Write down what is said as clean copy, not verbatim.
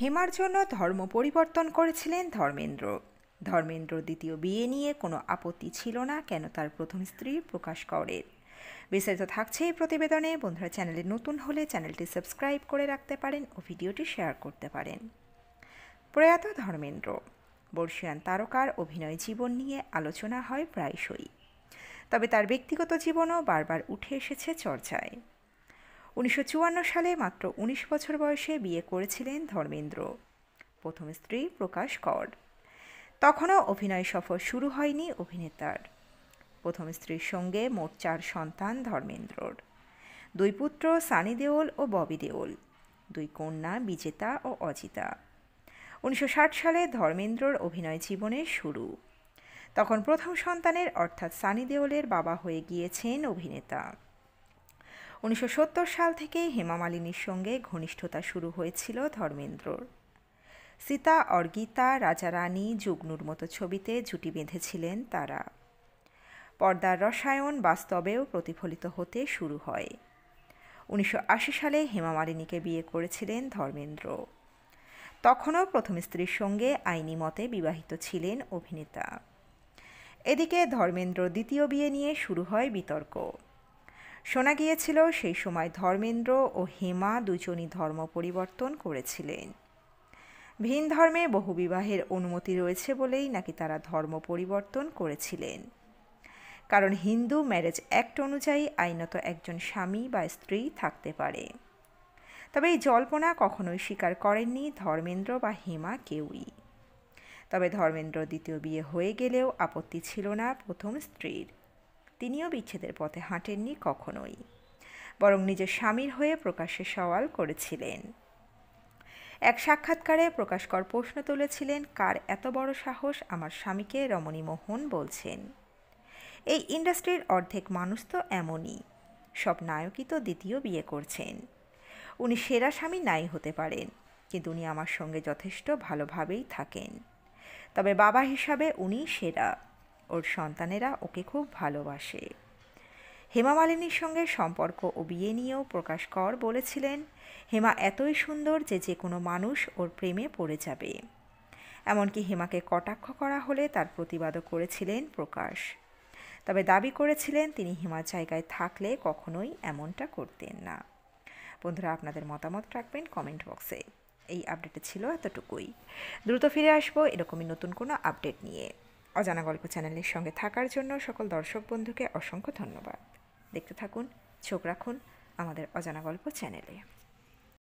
হেমার জন্য ধর্ম পরিবর্তন করেছিলেন ধর্মেন্দ্র। ধর্মেন্দ্র দ্বিতীয় বিয়ে নিয়ে কোনো আপত্তি ছিল না কেন তার প্রথম স্ত্রী প্রকাশ করের। বিস্তারিত থাকছে এই প্রতিবেদনে। বন্ধুরা, চ্যানেলে নতুন হলে চ্যানেলটি সাবস্ক্রাইব করে রাখতে পারেন ও ভিডিওটি শেয়ার করতে পারেন। প্রয়াত ধর্মেন্দ্র বর্ষিয়ান তারকার অভিনয় জীবন নিয়ে আলোচনা হয় প্রায়শই, তবে তার ব্যক্তিগত জীবনও বারবার উঠে এসেছে চর্চায়। 1954 সালে মাত্র 19 বছর বয়সে বিয়ে করেছিলেন ধর্মেন্দ্র প্রথম স্ত্রী প্রকাশ কর। তখনও অভিনয় সফর শুরু হয়নি অভিনেতার। প্রথম স্ত্রীর সঙ্গে মোট 4 সন্তান ধর্মেন্দ্রর। 2 পুত্র সানি দেওল ও ববি দেওল, 2 কন্যা বিজেতা ও অজিতা। 1960 সালে ধর্মেন্দ্রর অভিনয় জীবনের শুরু। তখন প্রথম সন্তানের অর্থাৎ সানি দেওলের বাবা হয়ে গিয়েছেন অভিনেতা। 1970 সাল থেকে হেমা মালিনীর সঙ্গে ঘনিষ্ঠতা শুরু হয়েছিল ধর্মেন্দ্রর। সীতা और গীতা, রাজা রানী, জুগনুর মতো ছবিতে জুটি বেঁধেছিলেন তারা। পর্দার রসায়ন বাস্তবেও প্রতিফলিত হতে শুরু হয়। 1980 সালে হেমা মালিনীকে বিয়ে করেছিলেন ধর্মেন্দ্র। তখনও প্রথম স্ত্রীর সঙ্গে আইনি মতে বিবাহিত ছিলেন অভিনেতা। এদিকে ধর্মেন্দ্র দ্বিতীয় বিয়ে নিয়ে শুরু হয় বিতর্ক। শোনা গিয়েছিল সেই সময় ধর্মেন্দ্র ও হেমা দুজনই ধর্ম পরিবর্তন করেছিলেন। ভিন ধর্মে বহুবিবাহের অনুমতি রয়েছে বলেই নাকি তারা ধর্ম পরিবর্তন করেছিলেন। কারণ হিন্দু ম্যারেজ অ্যাক্ট অনুযায়ী আইনত একজন স্বামী বা স্ত্রী থাকতে পারে। তবে এই জল্পনা কখনোই স্বীকার করেননি ধর্মেন্দ্র বা হেমা কেউই। তবে ধর্মেন্দ্র দ্বিতীয় বিয়ে হয়ে গেলেও আপত্তি ছিল না প্রথম স্ত্রীর। তিনিও বিচ্ছেদের পথে হাঁটেননি কখনোই, বরং নিজের স্বামীর হয়ে প্রকাশ্যে সওয়াল করেছিলেন। এক সাক্ষাৎকারে প্রকাশ কর প্রশ্ন তুলেছিলেন, কার এত বড় সাহস আমার স্বামীকে রমণী মোহন বলছেন। এই ইন্ডাস্ট্রির অর্ধেক মানুষ তো এমনই, সব নায়কই তো দ্বিতীয় বিয়ে করছেন। উনি সেরা স্বামী নাই হতে পারেন, কিন্তু উনি আমার সঙ্গে যথেষ্ট ভালোভাবেই থাকেন। তবে বাবা হিসাবে উনি সেরা, ওর সন্তানেরা ওকে খুব ভালোবাসে। হেমা মালিনীর সঙ্গে সম্পর্ক ও বিয়ে নিয়েও প্রকাশ কর বলেছিলেন, হেমা এতই সুন্দর যে যে কোনো মানুষ ওর প্রেমে পড়ে যাবে। এমনকি হেমাকে কটাক্ষ করা হলে তার প্রতিবাদও করেছিলেন প্রকাশ। তবে দাবি করেছিলেন তিনি হেমার জায়গায় থাকলে কখনোই এমনটা করতেন না। বন্ধুরা, আপনাদের মতামত রাখবেন কমেন্ট বক্সে। এই আপডেটে ছিল এতটুকুই। দ্রুত ফিরে আসবো এরকমই নতুন কোনো আপডেট নিয়ে। অজানা গল্প চ্যানেলের সঙ্গে থাকার জন্য সকল দর্শক বন্ধুকে অসংখ্য ধন্যবাদ। দেখতে থাকুন, চোখ রাখুন আমাদের অজানা গল্প চ্যানেলে।